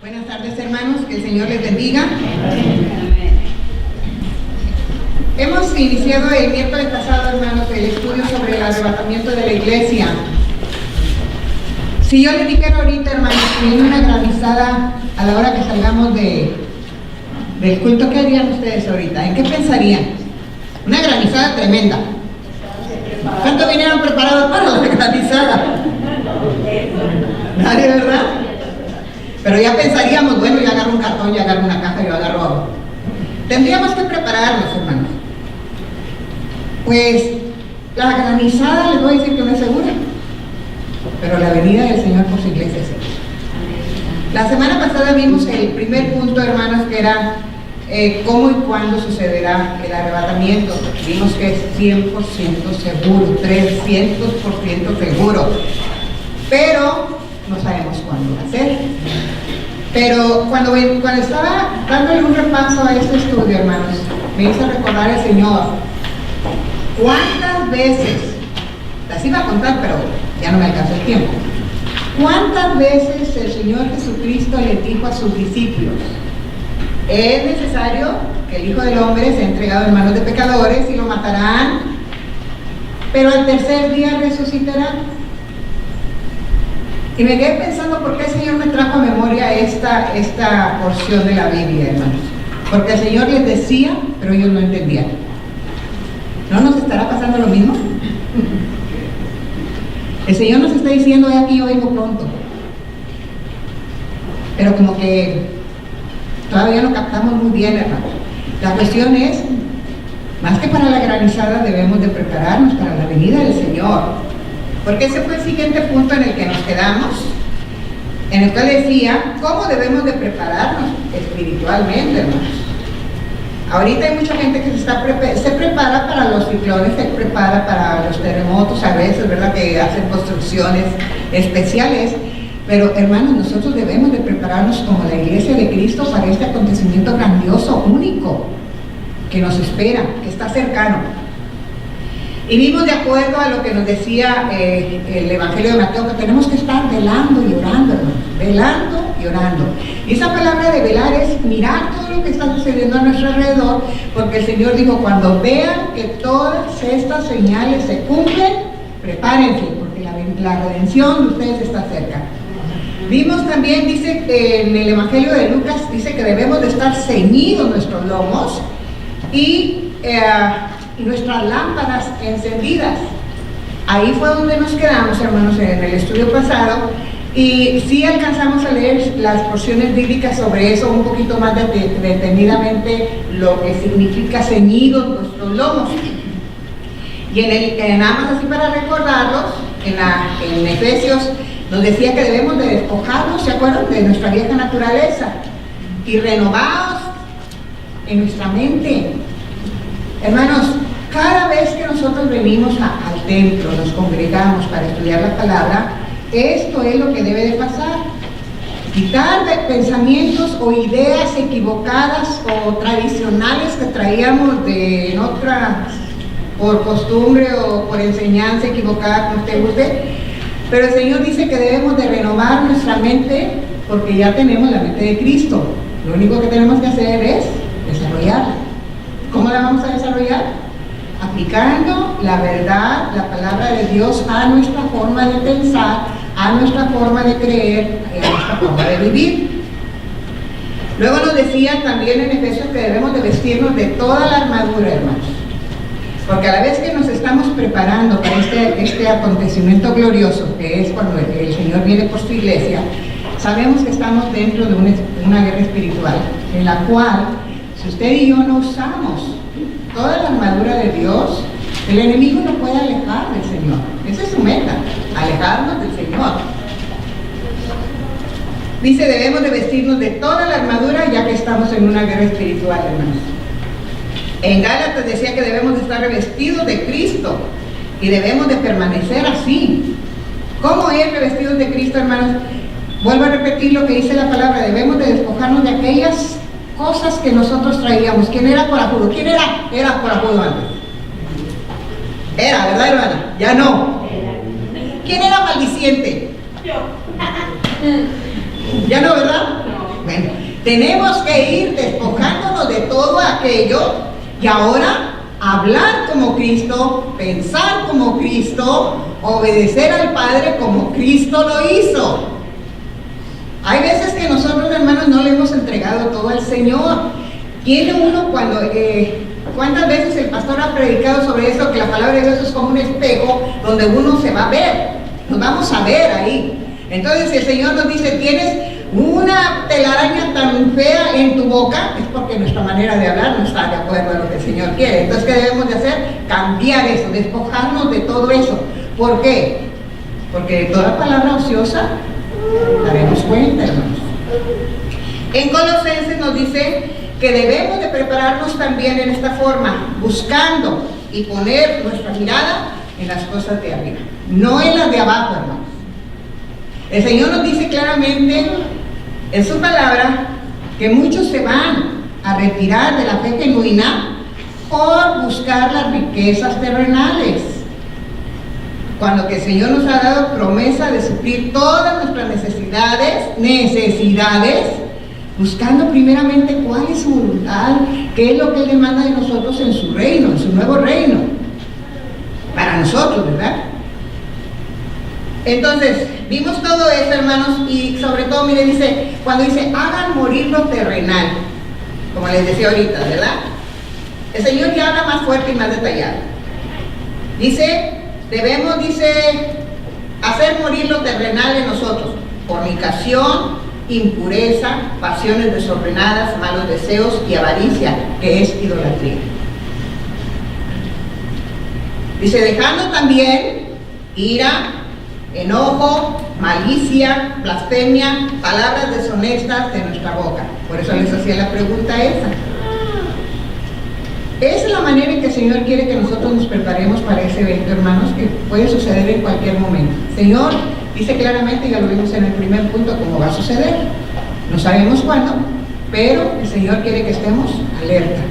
Buenas tardes, hermanos, que el Señor les bendiga. Hemos iniciado el miércoles pasado, hermanos, el estudio sobre el arrebatamiento de la iglesia. Si yo les dijera ahorita, hermanos, que viene una granizada a la hora que salgamos del culto, ¿qué harían ustedes ahorita? ¿En qué pensarían? Una granizada tremenda. ¿Cuántos vinieron preparados para la granizada? Nadie, ¿verdad? Pero ya pensaríamos, bueno, yo agarro un cartón, yo agarro una caja, yo agarro... Tendríamos que prepararnos, hermanos. Pues la granizada, les voy a decir que no es segura, pero la venida del Señor por su iglesia es segura. La semana pasada vimos el primer punto, hermanos, que era cómo y cuándo sucederá el arrebatamiento. Vimos que es 100% seguro, 300% seguro, pero no sabemos cuándo va a ser. Pero cuando estaba dándole un repaso a este estudio, hermanos, me hizo recordar el Señor cuántas veces, las iba a contar, pero ya no me alcanzó el tiempo, cuántas veces el Señor Jesucristo le dijo a sus discípulos: es necesario que el Hijo del Hombre sea entregado en manos de pecadores y lo matarán, pero al tercer día resucitará. Y me quedé pensando por qué el Señor me trajo a memoria esta porción de la Biblia, hermanos. Porque el Señor les decía, pero ellos no entendían. ¿No nos estará pasando lo mismo? El Señor nos está diciendo: he aquí, yo vengo pronto. Pero como que todavía no captamos muy bien, hermanos. La cuestión es, más que para la granizada, debemos de prepararnos para la venida del Señor. Porque ese fue el siguiente punto en el que nos quedamos, en el cual decía cómo debemos de prepararnos espiritualmente, hermanos. Ahorita hay mucha gente que se prepara para los ciclones, se prepara para los terremotos, a veces, ¿verdad?, que hacen construcciones especiales. Pero, hermanos, nosotros debemos de prepararnos como la iglesia de Cristo para este acontecimiento grandioso, único, que nos espera, que está cercano. Y vimos, de acuerdo a lo que nos decía el Evangelio de Mateo, que tenemos que estar velando y orando, hermanos, velando y orando. Y esa palabra de velar es mirar todo lo que está sucediendo a nuestro alrededor, porque el Señor dijo: cuando vean que todas estas señales se cumplen, prepárense, porque la redención de ustedes está cerca. Vimos también, dice en el Evangelio de Lucas, dice que debemos de estar ceñidos nuestros lomos y nuestras lámparas encendidas. Ahí fue donde nos quedamos, hermanos, en el estudio pasado, y sí alcanzamos a leer las porciones bíblicas sobre eso un poquito más detenidamente, lo que significa ceñidos nuestros lomos. Y nada más así para recordarlos, en Efesios nos decía que debemos de despojarnos, ¿se acuerdan?, de nuestra vieja naturaleza y renovados en nuestra mente. Hermanos, cada vez que nosotros venimos al templo, nos congregamos para estudiar la palabra, esto es lo que debe de pasar. Quitar de pensamientos o ideas equivocadas o tradicionales que traíamos por costumbre o por enseñanza equivocada, como usted guste. Pero el Señor dice que debemos de renovar nuestra mente, porque ya tenemos la mente de Cristo. Lo único que tenemos que hacer es desarrollarla. ¿Cómo la vamos a desarrollar? Aplicando la verdad, la palabra de Dios a nuestra forma de pensar, a nuestra forma de creer y a nuestra forma de vivir. Luego nos decía también en Efesios que debemos de vestirnos de toda la armadura, hermanos. Porque a la vez que nos estamos preparando para este acontecimiento glorioso, que es cuando el Señor viene por su iglesia, sabemos que estamos dentro de una guerra espiritual, en la cual, si usted y yo no usamos toda la armadura de Dios, el enemigo no puede alejar del Señor. Esa es su meta, alejarnos del Señor. Dice, debemos de vestirnos de toda la armadura, ya que estamos en una guerra espiritual, hermanos. En Gálatas decía que debemos de estar revestidos de Cristo y debemos de permanecer así. ¿Cómo es revestidos de Cristo, hermanos? Vuelvo a repetir lo que dice la palabra: debemos de despojarnos de aquellas cosas que nosotros traíamos. ¿Quién era corajudo? ¿Quién era corajudo antes? Era, ¿verdad, hermana? Ya no. ¿Quién era maldiciente? Yo. Ya no, ¿verdad? Tenemos que ir despojándonos de todo aquello y ahora hablar como Cristo, pensar como Cristo, obedecer al Padre como Cristo lo hizo. Hay veces que nosotros, hermanos, no le hemos entregado todo al Señor. Tiene uno cuando... ¿Cuántas veces el pastor ha predicado sobre eso? Que la palabra de Dios es como un espejo donde uno se va a ver. Nos vamos a ver ahí. Entonces, si el Señor nos dice, tienes una telaraña tan fea en tu boca, es porque nuestra manera de hablar no está de acuerdo a lo que el Señor quiere. Entonces, ¿qué debemos de hacer? Cambiar eso, despojarnos de todo eso. ¿Por qué? Porque de toda palabra ociosa daremos cuenta, hermanos. En Colosenses nos dice que debemos de prepararnos también en esta forma, buscando y poner nuestra mirada en las cosas de arriba, no en las de abajo, hermanos. El Señor nos dice claramente en su palabra que muchos se van a retirar de la fe genuina por buscar las riquezas terrenales, cuando que el Señor nos ha dado promesa de suplir todas nuestras necesidades, buscando primeramente cuál es su voluntad, qué es lo que Él demanda de nosotros en su reino, en su nuevo reino, para nosotros, ¿verdad? Entonces, vimos todo eso, hermanos, y sobre todo, mire, dice, cuando dice, hagan morir lo terrenal, como les decía ahorita, ¿verdad? El Señor ya habla más fuerte y más detallado. Dice, debemos, hacer morir lo terrenal en nosotros, fornicación, impureza, pasiones desordenadas, malos deseos y avaricia, que es idolatría. Dice, dejando también ira, enojo, malicia, blasfemia, palabras deshonestas de nuestra boca. Por eso les hacía la pregunta esa. Esa es la manera en que el Señor quiere que nosotros nos preparemos para ese evento, hermanos, que puede suceder en cualquier momento. Señor dice claramente, ya lo vimos en el primer punto, cómo va a suceder. No sabemos cuándo, pero el Señor quiere que estemos alerta.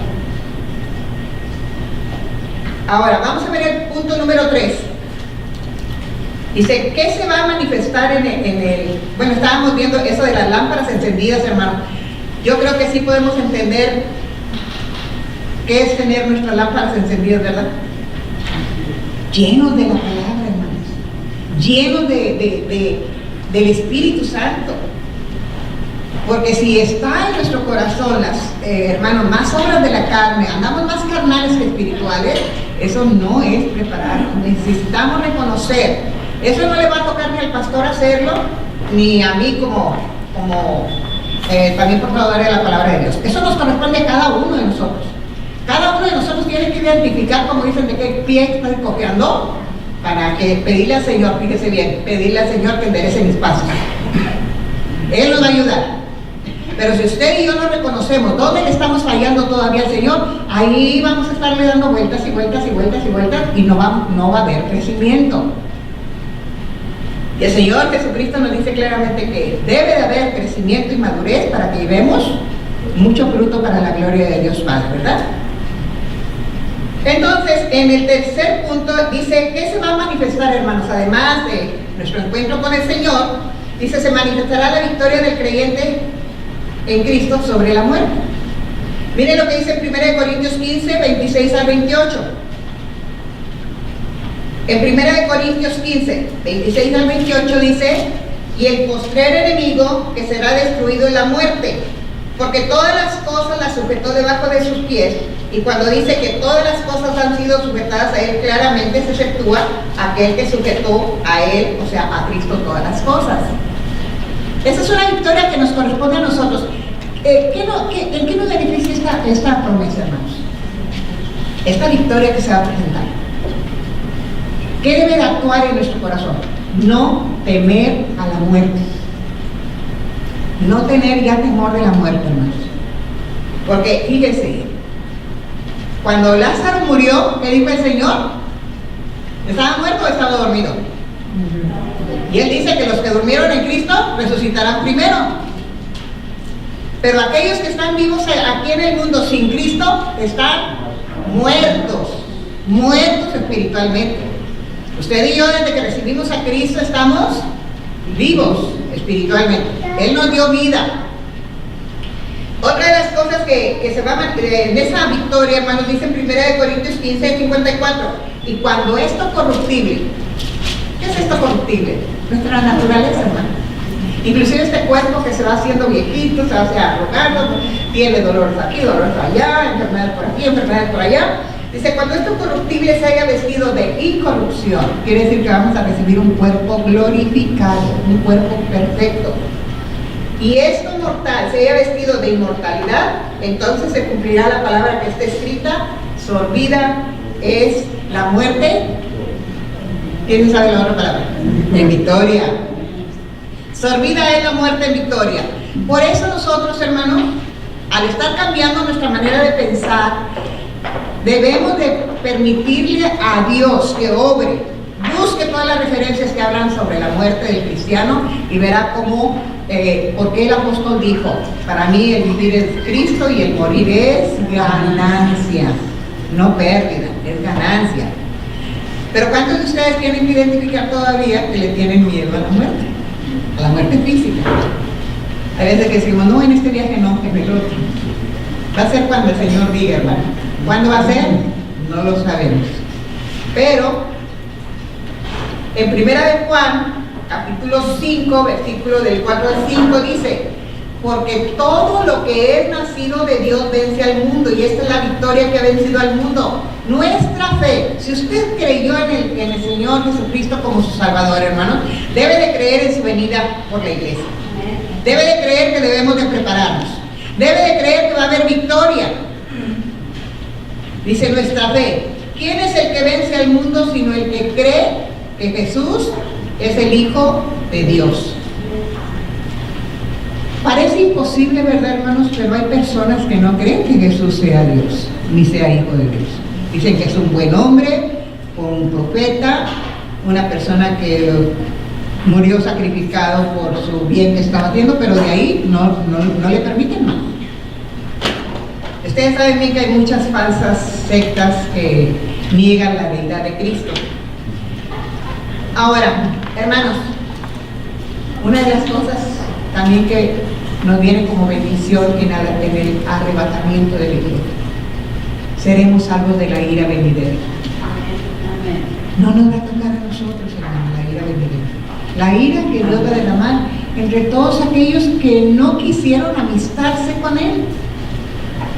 Ahora, vamos a ver el punto número 3. Dice, ¿qué se va a manifestar en el... Bueno, estábamos viendo eso de las lámparas encendidas, hermano. Yo creo que sí podemos entender qué es tener nuestras lámparas encendidas, ¿verdad? Llenos de la palabra, hermanos. Llenos del Espíritu Santo. Porque si está en nuestro corazón hermanos, más obras de la carne, andamos más carnales que espirituales, eso no es preparar. Necesitamos reconocer. Eso no le va a tocar ni al pastor hacerlo, ni a mí como también portadora de la palabra de Dios. Eso nos corresponde a cada uno de nosotros. Cada uno de nosotros tiene que identificar, como dicen, de qué pie está cojeando, para que pedirle al Señor, fíjese bien, pedirle al Señor que enderece mis pasos. Él nos va a ayudar. Pero si usted y yo no reconocemos dónde le estamos fallando todavía al Señor, ahí vamos a estarle dando vueltas y vueltas y vueltas y vueltas y no va a haber crecimiento. Y el Señor Jesucristo nos dice claramente que debe de haber crecimiento y madurez para que llevemos mucho fruto para la gloria de Dios Padre, ¿verdad? Entonces, en el tercer punto dice, ¿qué se va a manifestar, hermanos? Además de nuestro encuentro con el Señor, dice, se manifestará la victoria del creyente en Cristo sobre la muerte. Miren lo que dice 1 Corintios 15, 26 al 28. En 1 Corintios 15, 26 al 28 dice, y el postrer enemigo que será destruido en la muerte, porque todas las cosas las sujetó debajo de sus pies. Y cuando dice que todas las cosas han sido sujetadas a Él, claramente se efectúa aquel que sujetó a Él, o sea, a Cristo, todas las cosas. Esa es una victoria que nos corresponde a nosotros. ¿En qué nos beneficia esta promesa, hermanos? Esta victoria que se va a presentar. ¿Qué debe de actuar en nuestro corazón? No temer a la muerte. No tener ya temor de la muerte, hermanos. Porque, fíjense, cuando Lázaro murió, ¿qué dijo el Señor? ¿Estaba muerto o estaba dormido? Y Él dice que los que durmieron en Cristo resucitarán primero. Pero aquellos que están vivos aquí en el mundo sin Cristo están muertos espiritualmente. Usted y yo, desde que recibimos a Cristo, estamos vivos espiritualmente. Él nos dio vida. que se va a mantener en esa victoria, hermanos, dice en 1 Corintios 15, 54. Y cuando esto corruptible, ¿qué es esto corruptible? Nuestra naturaleza, hermano. Inclusive este cuerpo que se va haciendo viejito, se va arrugando, tiene dolores aquí, dolores allá, enfermedades por aquí, enfermedades por allá. Dice, cuando esto corruptible se haya vestido de incorrupción, quiere decir que vamos a recibir un cuerpo glorificado, un cuerpo perfecto. Y esto mortal se haya vestido de inmortalidad, entonces se cumplirá la palabra que está escrita: sorbida es la muerte. ¿Quién sabe la otra palabra? En victoria. Sorbida es la muerte en victoria. Por eso nosotros, hermanos, al estar cambiando nuestra manera de pensar, debemos de permitirle a Dios que obre. Busque todas las referencias que hablan sobre la muerte del cristiano y verá cómo, porque el apóstol dijo: para mí el vivir es Cristo y el morir es ganancia, no pérdida, es ganancia. Pero ¿cuántos de ustedes tienen que identificar todavía que le tienen miedo a la muerte física? A veces que decimos, no, en este viaje no, en el otro. Va a ser cuando el Señor diga, hermano. ¿Cuándo va a ser? No lo sabemos. Pero en 1 de Juan, capítulo 5, versículo del 4 al 5 dice: porque todo lo que es nacido de Dios vence al mundo, y esta es la victoria que ha vencido al mundo, nuestra fe. Si usted creyó en el Señor Jesucristo como su Salvador, hermano, debe de creer en su venida por la iglesia. Debe de creer que debemos de prepararnos. Debe de creer que va a haber victoria. Dice nuestra fe. ¿Quién es el que vence al mundo sino el que cree que Jesús es el Hijo de Dios? Parece imposible, ¿verdad, hermanos? Pero hay personas que no creen que Jesús sea Dios, ni sea Hijo de Dios. Dicen que es un buen hombre, un profeta, una persona que murió sacrificado por su bien que estaba haciendo, pero de ahí no le permiten más. Ustedes saben bien que hay muchas falsas sectas que niegan la deidad de Cristo. Ahora, hermanos, una de las cosas también que nos viene como bendición en el arrebatamiento de la iglesia: seremos salvos de la ira venidera. No nos va a tocar a nosotros, hermano, la ira venidera. La ira que Dios va a derramar entre todos aquellos que no quisieron amistarse con Él.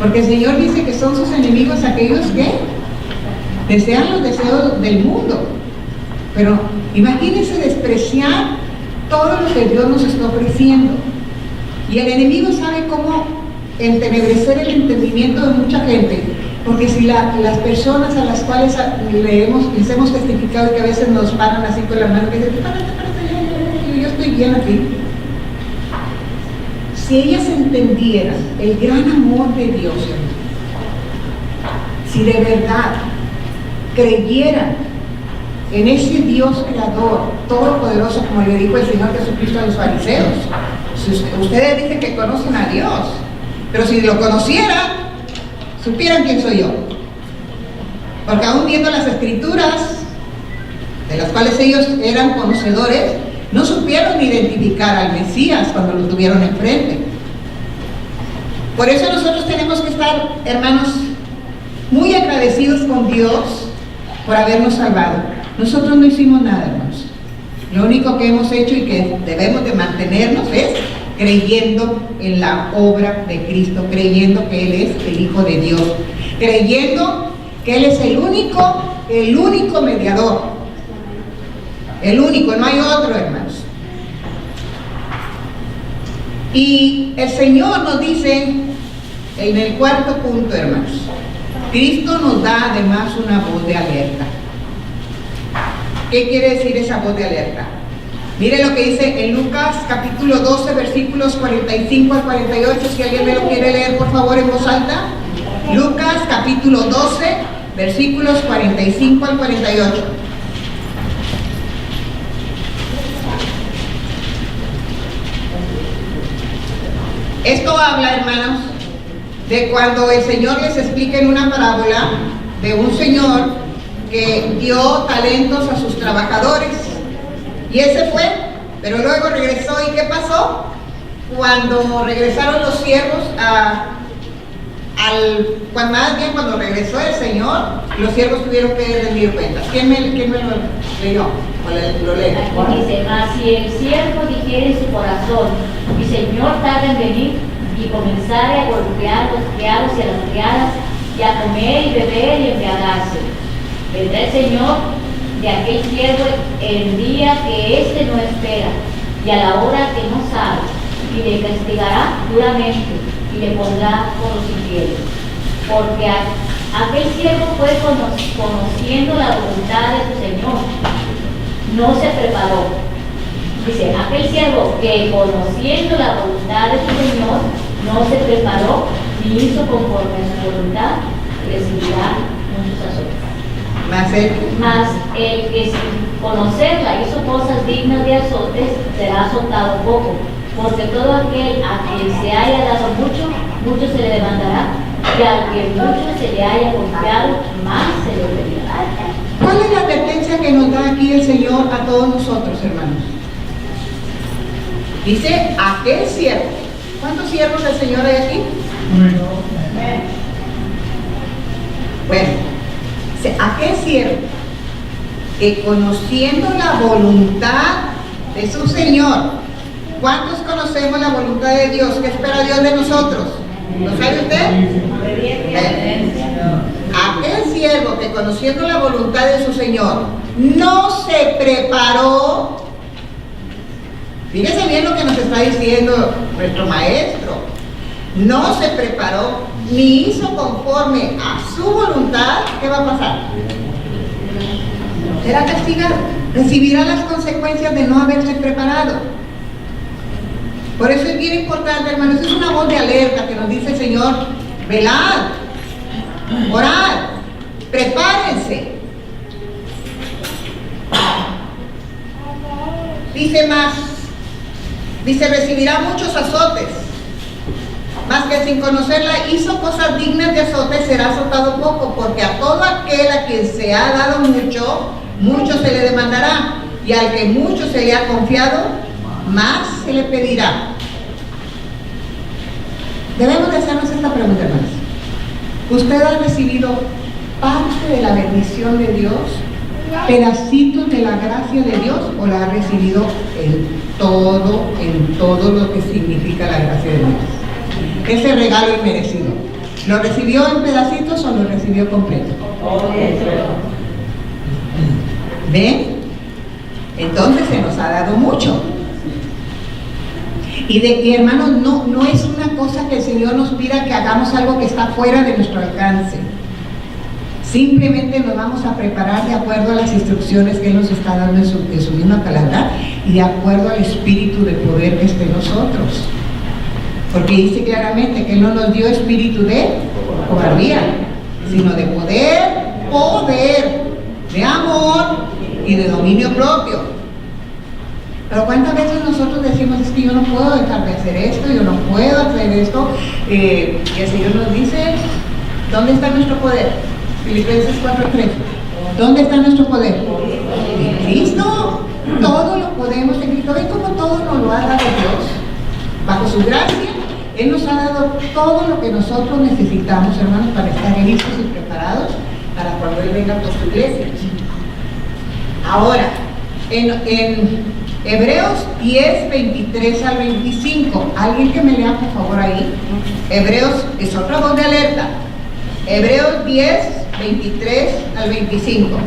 Porque el Señor dice que son sus enemigos aquellos que desean los deseos del mundo. Pero imagínense despreciar todo lo que Dios nos está ofreciendo. Y el enemigo sabe cómo entenebrecer el entendimiento de mucha gente. Porque si las personas a las cuales les hemos testificado, que a veces nos paran así con la mano, que dicen, párate, yo estoy bien aquí. Si ellas entendieran el gran amor de Dios, si de verdad creyeran en ese Dios creador, todopoderoso, como le dijo el Señor Jesucristo a los fariseos. Ustedes dicen que conocen a Dios, pero si lo conocieran, supieran quién soy yo. Porque aún viendo las escrituras, de las cuales ellos eran conocedores, no supieron identificar al Mesías cuando lo tuvieron enfrente. Por eso nosotros tenemos que estar, hermanos, muy agradecidos con Dios por habernos salvado. Nosotros no hicimos nada, hermanos. Lo único que hemos hecho y que debemos de mantenernos es creyendo en la obra de Cristo, creyendo que Él es el Hijo de Dios, creyendo que Él es el único mediador. El único, no hay otro, hermanos. Y el Señor nos dice en el cuarto punto, hermanos, Cristo nos da además una voz de alerta. ¿Qué quiere decir esa voz de alerta? Mire lo que dice en Lucas capítulo 12, versículos 45 al 48, si alguien me lo quiere leer por favor en voz alta. Lucas capítulo 12, versículos 45 al 48. Esto habla, hermanos, de cuando el Señor les explica en una parábola de un señor que dio talentos a sus trabajadores. Y ese fue, pero luego regresó. ¿Y qué pasó? Cuando regresaron los siervos cuando más bien cuando regresó el Señor, los siervos tuvieron que rendir cuentas. ¿Quién me lo leyó? ¿O lo lee? Aquí dice, mas si el siervo dijere en su corazón, mi Señor tarda en venir, y comenzare a golpear a los criados y a las criadas, y a comer y beber y embriagarse, vendrá el Señor de aquel siervo el día que éste no espera, y a la hora que no sabe, y le castigará duramente, y le pondrá con los infieles. Porque aquel siervo fue conociendo la voluntad de su Señor, no se preparó. Dice, aquel siervo que conociendo la voluntad de su Señor, no se preparó, ni hizo conforme a su voluntad, recibirá muchos azotes. Mas el que sin conocerla hizo cosas dignas de azotes, será azotado poco. Porque todo aquel a quien se haya dado mucho, mucho se le demandará, y al que mucho se le haya confiado, más se le pedirá. ¿Cuál es la advertencia que nos da aquí el Señor a todos nosotros, hermanos? Dice, aquel siervo. ¿Cuántos siervos del Señor hay aquí? Bueno, dice, aquel siervo que conociendo la voluntad de su Señor. ¿Cuántos conocemos la voluntad de Dios? ¿Qué espera Dios de nosotros? ¿Lo sabe usted? Aquel siervo que conociendo la voluntad de su Señor no se preparó. Fíjese bien lo que nos está diciendo nuestro maestro. No se preparó ni hizo conforme a su voluntad. ¿Qué va a pasar? Será castigado. Recibirá las consecuencias de no haberse preparado. Por eso es bien importante, hermanos, es una voz de alerta que nos dice el Señor: velad, orad, prepárense. Dice más, dice, recibirá muchos azotes, mas que sin conocerla hizo cosas dignas de azotes, será azotado poco, porque a todo aquel a quien se ha dado mucho, mucho se le demandará, y al que mucho se le ha confiado, más se le pedirá. Debemos de hacernos esta pregunta, hermanos. ¿Usted ha recibido parte de la bendición de Dios, pedacitos de la gracia de Dios, o la ha recibido en todo lo que significa la gracia de Dios? Ese regalo inmerecido, ¿lo recibió en pedacitos o lo recibió completo? ¿Ven? Entonces se nos ha dado mucho. Y hermanos, no es una cosa que el Señor nos pida que hagamos algo que está fuera de nuestro alcance. Simplemente nos vamos a preparar de acuerdo a las instrucciones que Él nos está dando en su misma palabra y de acuerdo al espíritu de poder que esté en nosotros. Porque dice claramente que Él no nos dio espíritu de cobardía, sino de poder, de amor y de dominio propio. Pero ¿cuántas veces nosotros decimos, es que yo no puedo dejar de hacer esto, yo no puedo hacer esto? Y el Señor nos dice, ¿dónde está nuestro poder? Filipenses 4:3. ¿Dónde está nuestro poder? En Cristo. Todo lo podemos en Cristo. ¿Ven cómo todo nos lo ha dado Dios? Bajo su gracia, Él nos ha dado todo lo que nosotros necesitamos, hermanos, para estar listos y preparados para cuando Él venga por su iglesia. Ahora, en Hebreos 10, 23 al 25. Alguien que me lea por favor ahí. Hebreos, es otra voz de alerta. Hebreos 10, 23 al 25.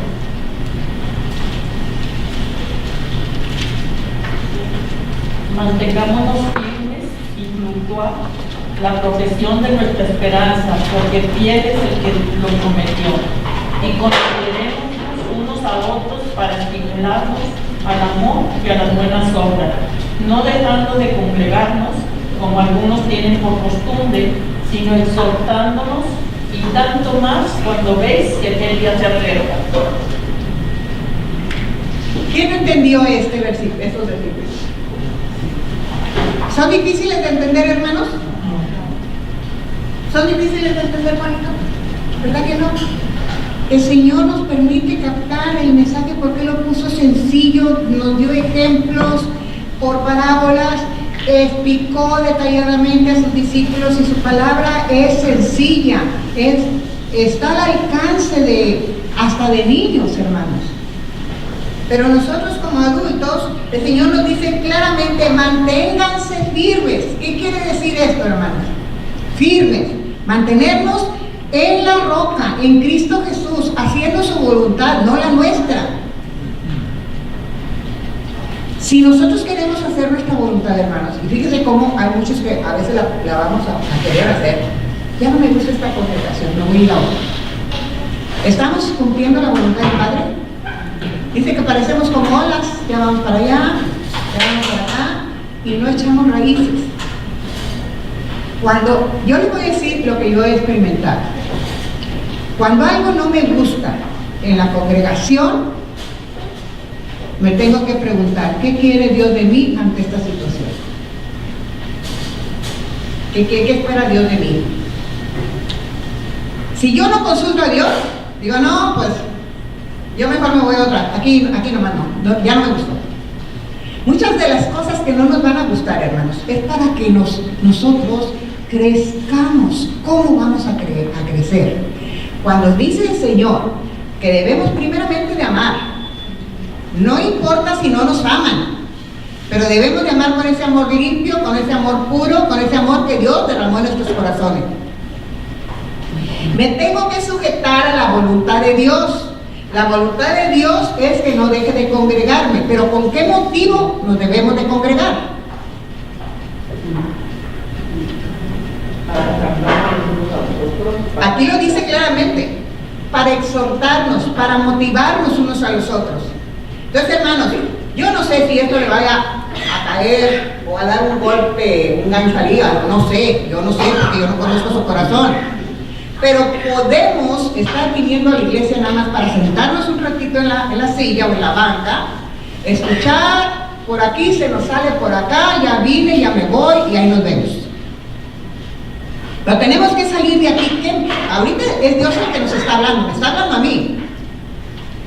Mantengámonos firmes y fluctuar la profesión de nuestra esperanza, porque fiel es el que lo prometió. Y considerémonos unos a otros para estimularnos al amor y a las buenas obras, no dejando de congregarnos, como algunos tienen por costumbre, sino exhortándonos, y tanto más cuando veis que aquel día se acerca. ¿Quién entendió estos versículos? ¿Son difíciles de entender, hermanos? ¿Son difíciles de entender, Juanito? ¿Verdad que no? El Señor nos permite captar el mensaje porque lo puso sencillo, nos dio ejemplos por parábolas, explicó detalladamente a sus discípulos y su palabra es sencilla, está al alcance hasta de niños, hermanos. Pero nosotros como adultos, el Señor nos dice claramente, manténganse firmes. ¿Qué quiere decir esto, hermanos? Firmes, mantenernos en la roca, en Cristo Jesús, haciendo su voluntad, no la nuestra. Si nosotros queremos hacer nuestra voluntad, hermanos, y fíjense cómo hay muchos que a veces la vamos a querer hacer, ya no me gusta esta congregación, no voy a ir a otra. ¿Estamos cumpliendo la voluntad del Padre? Dice que parecemos como olas, ya vamos para allá, ya vamos para acá, y no echamos raíces. Cuando, yo les voy a decir lo que yo he experimentado. Cuando algo no me gusta en la congregación, me tengo que preguntar, ¿qué quiere Dios de mí ante esta situación? ¿Qué espera Dios de mí? Si yo no consulto a Dios, digo, no, pues yo mejor me voy a otra, aquí nomás no, ya no me gustó. Muchas de las cosas que no nos van a gustar, hermanos, es para que nosotros crezcamos. ¿Cómo vamos a crecer? Cuando dice el Señor que debemos primeramente de amar, no importa si no nos aman, pero debemos de amar con ese amor limpio, con ese amor puro, con ese amor que Dios derramó en nuestros corazones. Me tengo que sujetar a la voluntad de Dios. La voluntad de Dios es que no deje de congregarme, pero ¿con qué motivo nos debemos de congregar? Aquí lo dice claramente, para exhortarnos, para motivarnos unos a los otros. Entonces, hermanos, yo no sé si esto le vaya a caer o a dar un golpe, un gancho al hígado, no sé, yo no sé porque yo no conozco su corazón. Pero podemos estar viniendo a la iglesia nada más para sentarnos un ratito en la silla o en la banca, escuchar, por aquí se nos sale, por acá, ya vine, ya me voy y ahí nos vemos. Pero tenemos que salir de aquí. Ahorita es Dios el que nos está hablando, me está hablando a mí.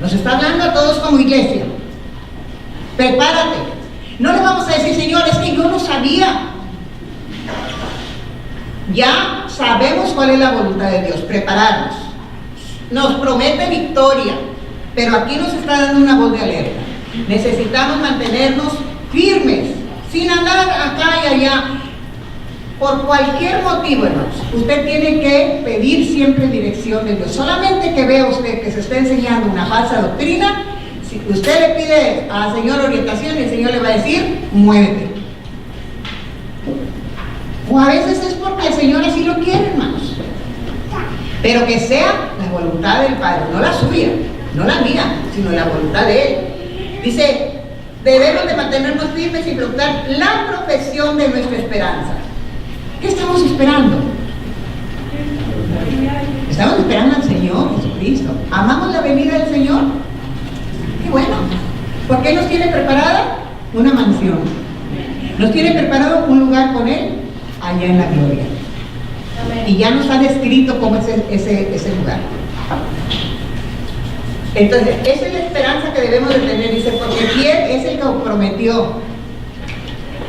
Nos está hablando a todos como iglesia. Prepárate. No le vamos a decir, Señor, es que yo no sabía. Ya sabemos cuál es la voluntad de Dios, prepararnos. Nos promete victoria, pero aquí nos está dando una voz de alerta. Necesitamos mantenernos firmes, sin andar acá y allá. Por cualquier motivo, hermanos, usted tiene que pedir siempre dirección de Dios. Solamente que vea usted que se está enseñando una falsa doctrina, si usted le pide al Señor orientación, el Señor le va a decir, muévete. O a veces es porque el Señor así lo quiere, hermanos. Pero que sea la voluntad del Padre, no la suya, no la mía, sino la voluntad de Él. Dice, debemos de mantenernos firmes y preguntar la profesión de nuestra esperanza. ¿Qué estamos esperando? Estamos esperando al Señor Jesucristo. ¿Amamos la venida del Señor? Qué bueno. ¿Por qué nos tiene preparada? Una mansión. Nos tiene preparado un lugar con Él allá en la gloria. Y ya nos ha descrito cómo es ese lugar. Entonces, esa es la esperanza que debemos de tener. Dice, porque fiel es el que prometió.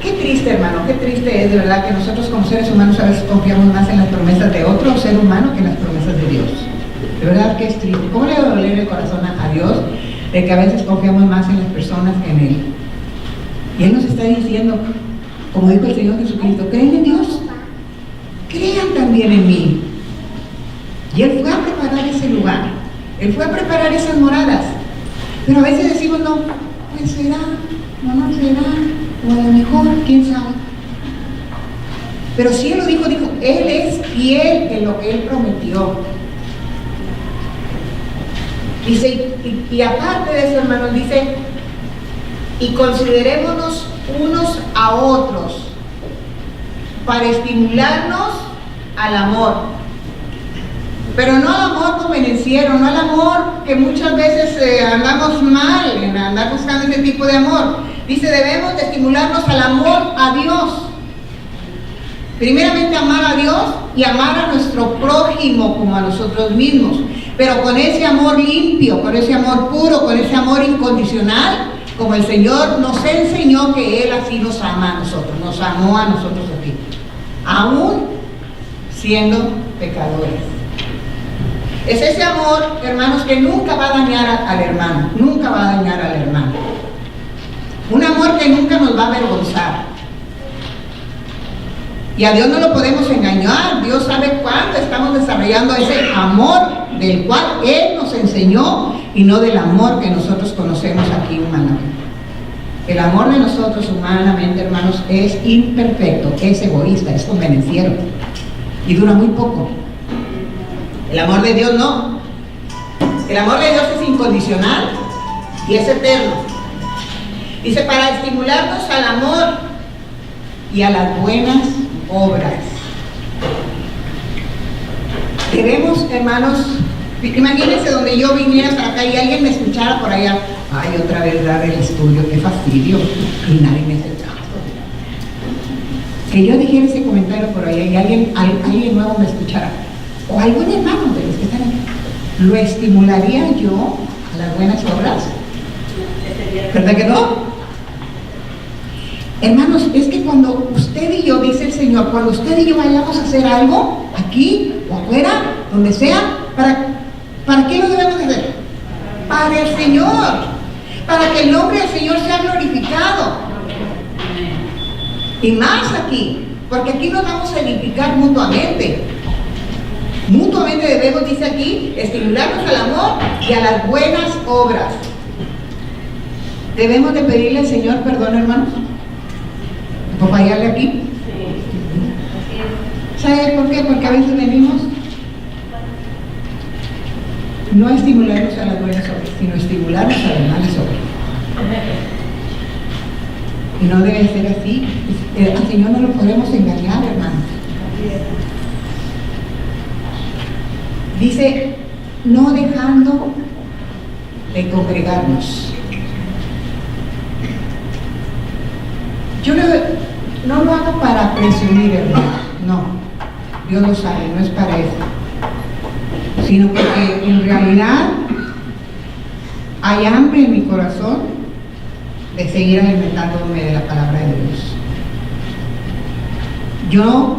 Qué triste, hermano, qué triste es de verdad que nosotros como seres humanos a veces confiamos más en las promesas de otro ser humano que en las promesas de Dios. De verdad que es triste. ¿Cómo le va a doler el corazón a Dios de que a veces confiamos más en las personas que en Él? Y Él nos está diciendo, como dijo el Señor Jesucristo, ¿creen en Dios? Crean también en mí. Y Él fue a preparar ese lugar. Él fue a preparar esas moradas. Pero a veces decimos, no, pues será, no será. O a lo mejor, quién sabe. Pero si Él lo dijo, Él es fiel en lo que Él prometió. Dice, y aparte de eso, hermanos, dice, y considerémonos unos a otros para estimularnos al amor. Pero no al amor convenenciero, no al amor que muchas veces andamos mal en andar buscando ese tipo de amor. Dice, debemos de estimularnos al amor a Dios. Primeramente amar a Dios y amar a nuestro prójimo como a nosotros mismos. Pero con ese amor limpio, con ese amor puro, con ese amor incondicional, como el Señor nos enseñó que Él así nos ama a nosotros, nos amó a nosotros así, aún siendo pecadores. Es ese amor, hermanos, que nunca va a dañar al hermano, nunca va a dañar al hermano. Un amor que nunca nos va a avergonzar. Y a Dios no lo podemos engañar. Dios sabe cuánto estamos desarrollando ese amor del cual Él nos enseñó y no del amor que nosotros conocemos aquí humanamente. El amor de nosotros humanamente, hermanos, es imperfecto, es egoísta, es convenenciero y dura muy poco. El amor de Dios no. El amor de Dios es incondicional y es eterno. Dice, para estimularnos al amor y a las buenas obras. Debemos, hermanos, imagínense donde yo viniera para acá y alguien me escuchara por allá. Ay, otra vez dar el estudio, qué fastidio. Y nadie me hace caso. Que yo dijera ese comentario por allá y alguien nuevo me escuchara. O algún hermano de los que están aquí. ¿Lo estimularía yo a las buenas obras? ¿Verdad que no? Hermanos, es que cuando usted y yo, dice el Señor, cuando usted y yo vayamos a hacer algo, aquí o afuera, donde sea, ¿para qué lo debemos de hacer? Para el Señor, para que el nombre del Señor sea glorificado. Y más aquí, porque aquí nos vamos a edificar mutuamente. Mutuamente debemos, dice aquí, estimularnos al amor y a las buenas obras. Debemos de pedirle al Señor perdón, hermanos, por fallarle aquí. ¿Sabe por qué? Porque a veces venimos no a estimularnos a las buenas obras, sino a estimularnos a las malas obras. Y no debe ser así. Al Señor no lo podemos engañar, hermanos. Dice, no dejando de congregarnos. Yo no lo hago para presumir, hermano. No, Dios lo sabe, no es para eso. Sino porque en realidad hay hambre en mi corazón de seguir alimentándome de la palabra de Dios. Yo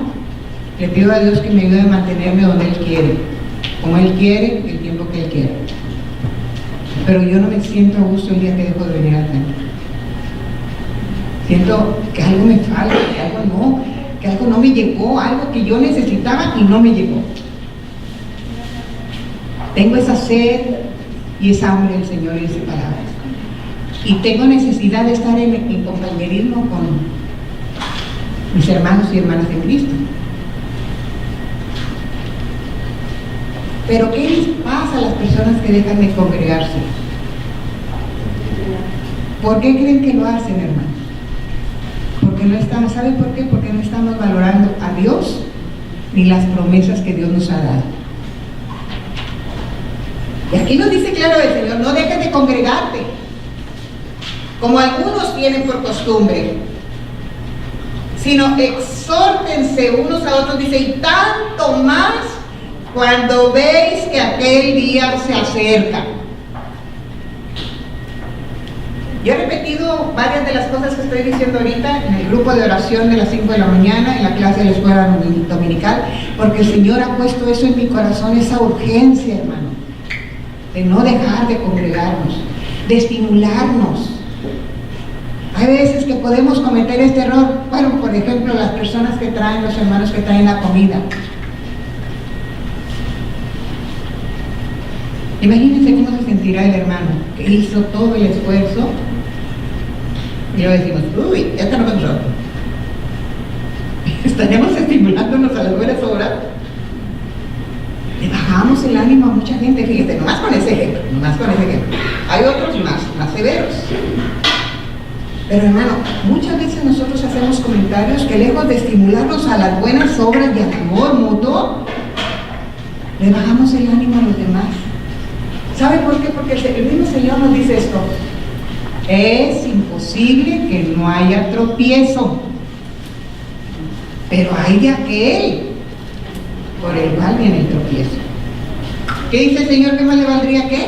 le pido a Dios que me ayude a mantenerme donde Él quiere, como Él quiere, el tiempo que Él quiere. Pero yo no me siento a gusto el día que dejo de venir al templo. Siento que algo me falta, que algo no me llegó, algo que yo necesitaba y no me llegó. Tengo esa sed y esa hambre del Señor y de su palabra. Y tengo necesidad de estar en compañerismo con mis hermanos y hermanas en Cristo. Pero ¿qué les pasa a las personas que dejan de congregarse? ¿Por qué creen que lo hacen, hermanos? Porque no estamos, ¿saben por qué? Porque no estamos valorando a Dios ni las promesas que Dios nos ha dado. Y aquí nos dice claro el Señor, no dejes de congregarte, como algunos tienen por costumbre, sino exhórtense unos a otros, dice, y tanto más cuando veis que aquel día se acerca. Yo he repetido varias de las cosas que estoy diciendo ahorita en el grupo de oración de las 5 de la mañana, en la clase de la escuela dominical, porque el Señor ha puesto eso en mi corazón, esa urgencia, hermano, de no dejar de congregarnos, de estimularnos. Hay veces que podemos cometer este error. Bueno, por ejemplo, las personas que traen, los hermanos que traen la comida. Imagínense cómo se sentirá el hermano que hizo todo el esfuerzo y luego decimos, uy, ya está nosotros. Estaremos estimulándonos a las buenas obras. Le bajamos el ánimo a mucha gente, fíjate, nomás con ese ejemplo. Hay otros más severos. Pero hermano, muchas veces nosotros hacemos comentarios que lejos de estimularnos a las buenas obras y al amor mutuo, le bajamos el ánimo a los demás. ¿Sabe por qué? Porque el mismo Señor nos dice esto: es imposible que no haya tropiezo, pero hay de aquel por el cual viene el tropiezo. ¿Qué dice el Señor? ¿Qué más le valdría qué?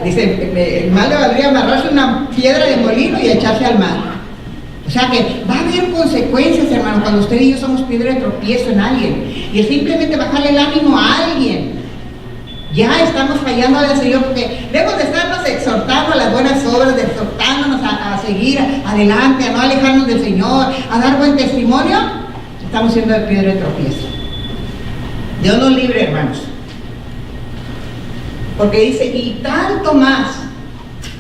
dice, mal le valdría amarrarse una piedra de molino y echarse al mar. O sea que va a haber consecuencias, hermano, cuando usted y yo somos piedra de tropiezo en alguien. Y es simplemente bajarle el ánimo a alguien. Ya estamos fallando al Señor, porque lejos de estarnos exhortando a las buenas obras, de exhortándonos a seguir adelante, a no alejarnos del Señor, a dar buen testimonio, estamos siendo de piedra de tropiezo. Dios nos libre, hermanos. Porque dice, y tanto más,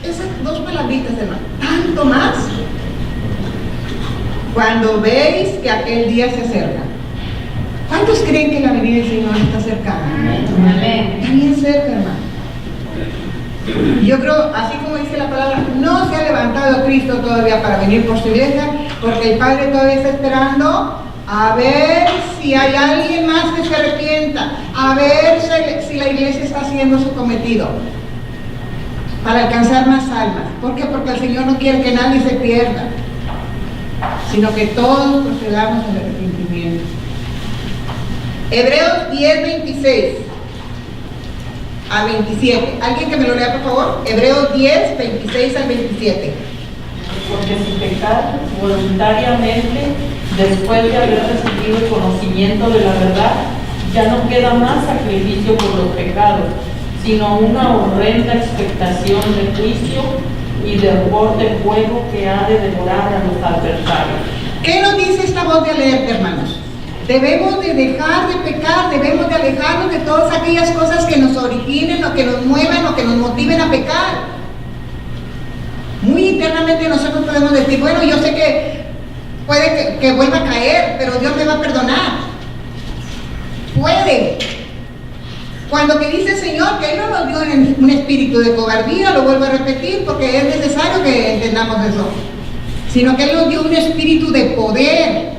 esas dos palabritas, hermano, tanto más, cuando veis que aquel día se acerca. ¿Cuántos creen que la venida del Señor está cercana? Amén. Está bien cerca, hermano. Yo creo, así como dice la palabra, no se ha levantado Cristo todavía para venir por su iglesia, porque el Padre todavía está esperando a ver si hay alguien más que se arrepienta, a ver si la iglesia está haciendo su cometido para alcanzar más almas. ¿Por qué? Porque el Señor no quiere que nadie se pierda, sino que todos procedamos al arrepentimiento. Hebreos 10, 26 a 27. ¿Alguien que me lo lea, por favor? Hebreos 10, 26 al 27. Porque si pecar voluntariamente, después de haber recibido el conocimiento de la verdad, ya no queda más sacrificio por los pecados, sino una horrenda expectación de juicio y de hervor de fuego que ha de devorar a los adversarios. ¿Qué nos dice esta voz de alerta, hermanos? Debemos de dejar de pecar, debemos de alejarnos de todas aquellas cosas que nos originen o que nos muevan o que nos motiven a pecar. Muy internamente nosotros podemos decir, bueno, yo sé que puede que vuelva a caer, pero Dios me va a perdonar. Puede. Cuando que dice el Señor que Él no nos dio un espíritu de cobardía, lo vuelvo a repetir porque es necesario que entendamos eso, sino que Él nos dio un espíritu de poder.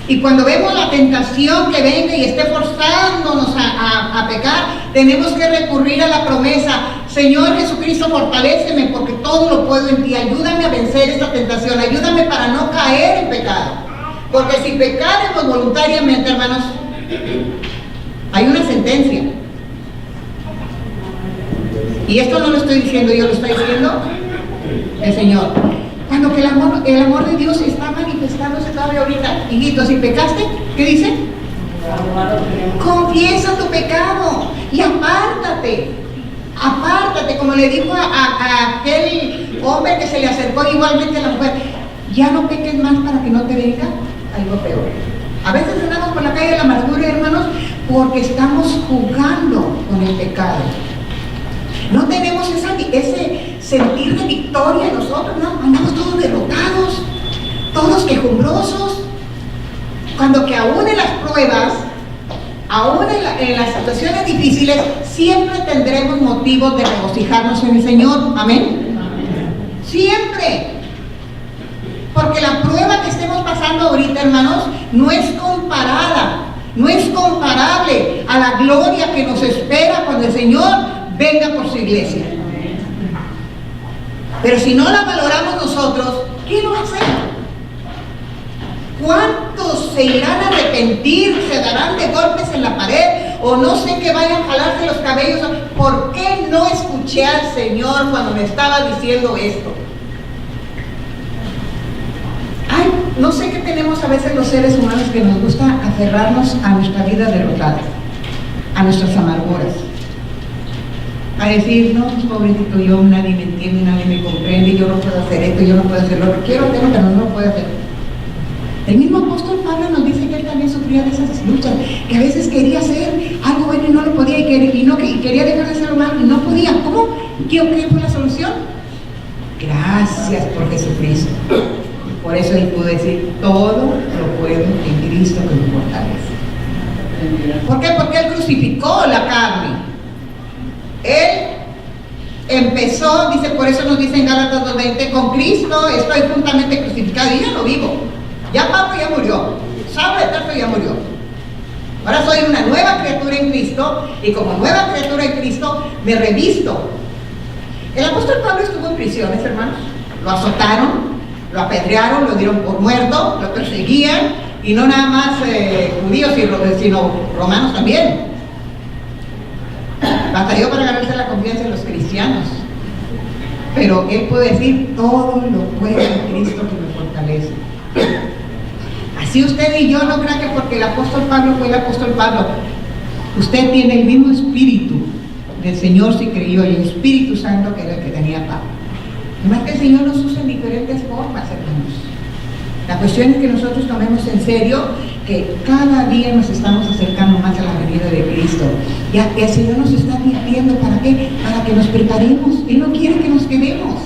Y cuando vemos la tentación que venga y esté forzándonos a pecar, tenemos que recurrir a la promesa: Señor Jesucristo, fortaléceme porque todo lo puedo en ti, ayúdame a vencer esta tentación, ayúdame para no caer en pecado. Porque si pecaremos voluntariamente, hermanos, hay una sentencia. Y esto no lo estoy diciendo yo, lo está diciendo el Señor. Cuando que el amor de Dios está manifestándose todavía ahorita, hijitos, si pecaste, ¿qué dice? Confiesa tu pecado y apártate, como le dijo a aquel hombre que se le acercó igualmente a la mujer: ya no peques más para que no te venga algo peor. A veces andamos por la calle de la amargura, hermanos, porque estamos jugando con el pecado. No tenemos ese sentir de victoria en nosotros, ¿no? Andamos todos derrotados, todos quejumbrosos. Cuando que aún en las pruebas, aún en las situaciones difíciles, siempre tendremos motivos de regocijarnos en el Señor. ¿Amén? Siempre. Porque la prueba que estemos pasando ahorita, hermanos, no es comparada, no es comparable a la gloria que nos espera cuando el Señor venga por su iglesia. Pero si no la valoramos nosotros, ¿quién lo va a hacer? ¿Cuántos se irán a arrepentir, se darán de golpes en la pared, o no sé qué vayan a jalarse los cabellos? ¿Por qué no escuché al Señor cuando me estaba diciendo esto? Ay, no sé qué tenemos a veces los seres humanos, que nos gusta aferrarnos a nuestra vida derrotada, a nuestras amarguras. A decir, no, pues pobrecito yo, nadie me entiende, nadie me comprende, yo no puedo hacer esto, yo no puedo hacer lo que quiero hacerlo, pero no lo puedo hacer. El mismo apóstol Pablo nos dice que él también sufría de esas luchas, que a veces quería hacer algo bueno y no lo podía, y quería dejar de hacerlo malo y no podía. ¿Cómo? ¿Qué fue la solución? Gracias por Jesucristo. Por eso él pudo decir, todo lo puedo en Cristo que me fortalece. ¿Por qué? Porque él crucificó la carne. Él empezó, dice, por eso nos dice en Gálatas 2:20, con Cristo estoy juntamente crucificado y ya no vivo. Ya Pablo ya murió, Saulo de Tarso ya murió. Ahora soy una nueva criatura en Cristo, y como nueva criatura en Cristo me revisto. El apóstol Pablo estuvo en prisiones, hermanos. Lo azotaron, lo apedrearon, lo dieron por muerto, lo perseguían, y no nada más judíos, sino romanos también. Batalló para ganarse la confianza de los cristianos. Pero él puede decir, todo lo puedo en Cristo que me fortalece. Así usted y yo no crea que porque el apóstol Pablo fue el apóstol Pablo, usted tiene el mismo espíritu del Señor si creyó, y el Espíritu Santo que era el que tenía Pablo. Además que el Señor nos usa en diferentes formas, hermanos. La cuestión es que nosotros tomemos en serio que cada día nos estamos acercando más a la venida de Cristo. Ya el Señor nos está advirtiendo, ¿para qué? Para que nos preparemos. Él no quiere que nos quedemos.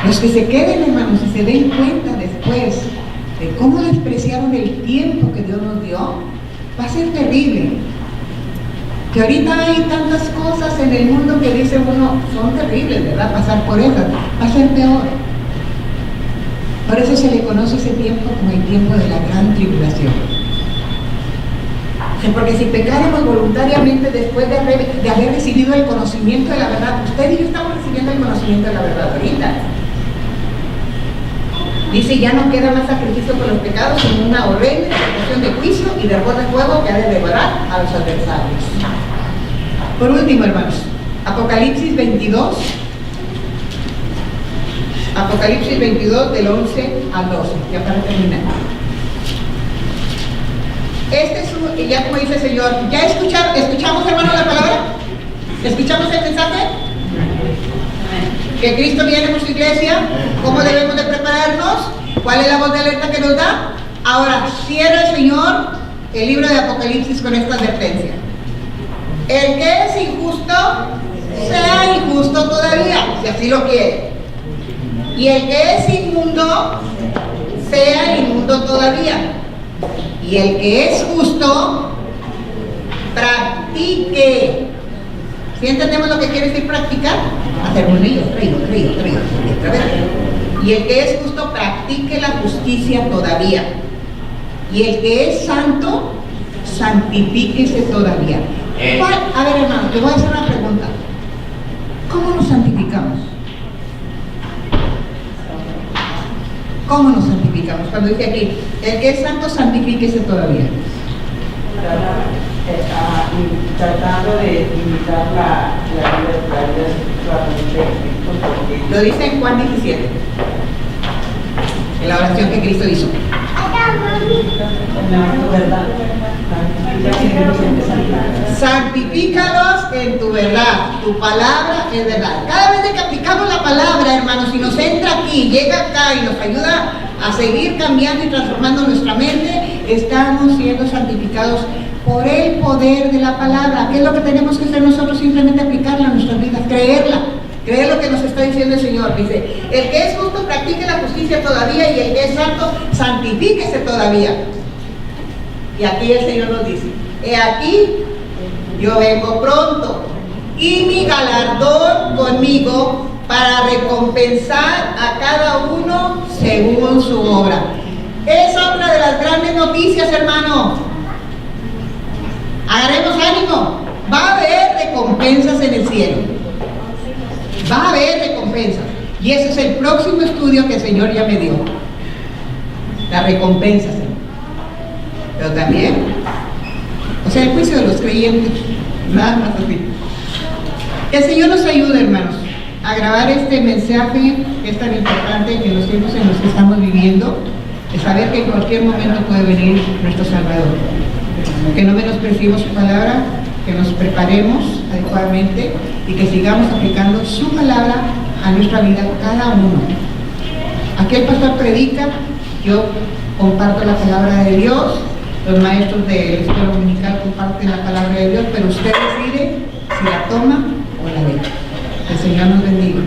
Los que se queden, hermanos, y se den cuenta después de cómo despreciaron el tiempo que Dios nos dio, va a ser terrible. Que ahorita hay tantas cosas en el mundo que dice uno, son terribles, ¿verdad? Pasar por esas, va a ser peor. Por eso se le conoce ese tiempo como el tiempo de la gran tribulación. Porque si pecáramos voluntariamente después de haber recibido el conocimiento de la verdad, usted y yo estamos recibiendo el conocimiento de la verdad ahorita. Dice, ya no queda más sacrificio por los pecados, sino una horrenda ejecución de juicio y de fuego que ha de devorar a los adversarios. Por último, hermanos, Apocalipsis 22. Apocalipsis 22 del 11 al 12, ya para terminar. Ya como dice el Señor, ¿ya escuchamos, hermano, la palabra? ¿Escuchamos el mensaje? Que Cristo viene por su iglesia, ¿cómo debemos de prepararnos? ¿Cuál es la voz de alerta que nos da? Ahora, cierra el Señor el libro de Apocalipsis con esta advertencia. El que es injusto, sea injusto todavía, si así lo quiere. Y el que es inmundo, sea inmundo todavía. Y el que es justo, practique. ¿Sí entendemos lo que quiere decir practicar? Hacer un río. Y el que es justo, practique la justicia todavía. Y el que es santo, santifíquese todavía. A ver, hermano, te voy a hacer una pregunta. ¿Cómo nos santificamos? ¿Cómo nos santificamos? Cuando dice aquí, el que es santo, santifíquese todavía. Tratando de imitar la vida espiritual. Lo dice en Juan 17, en la oración que Cristo hizo. Santifícalos en tu verdad, tu palabra es verdad. Cada vez que aplicamos la palabra, hermanos, y nos entra aquí, llega acá y nos ayuda a seguir cambiando y transformando nuestra mente, estamos siendo santificados por el poder de la palabra. ¿Qué es lo que tenemos que hacer nosotros? Simplemente aplicarla a nuestras vidas, creerla. Creer lo que nos está diciendo el Señor. Dice, el que es justo practique la justicia todavía, y el que es santo santifíquese todavía. Y aquí el Señor nos dice, he aquí, yo vengo pronto, y mi galardón conmigo para recompensar a cada uno según su obra. Es otra de las grandes noticias, hermano. Agarremos ánimo. Va a haber recompensas en el cielo. Va a haber recompensas. Y ese es el próximo estudio que el Señor ya me dio. Las recompensas. Pero también, o sea, el juicio de los creyentes. Nada más así. Que el Señor nos ayude, hermanos, a grabar este mensaje que es tan importante en los tiempos en los que estamos viviendo, de saber que en cualquier momento puede venir nuestro Salvador. Que no menospreciemos su palabra, que nos preparemos adecuadamente y que sigamos aplicando su palabra a nuestra vida, cada uno. Aquí el pastor predica, yo comparto la palabra de Dios, los maestros de la escuela dominical comparten la palabra de Dios, pero usted decide si la toma o la deja. Que el Señor nos bendiga.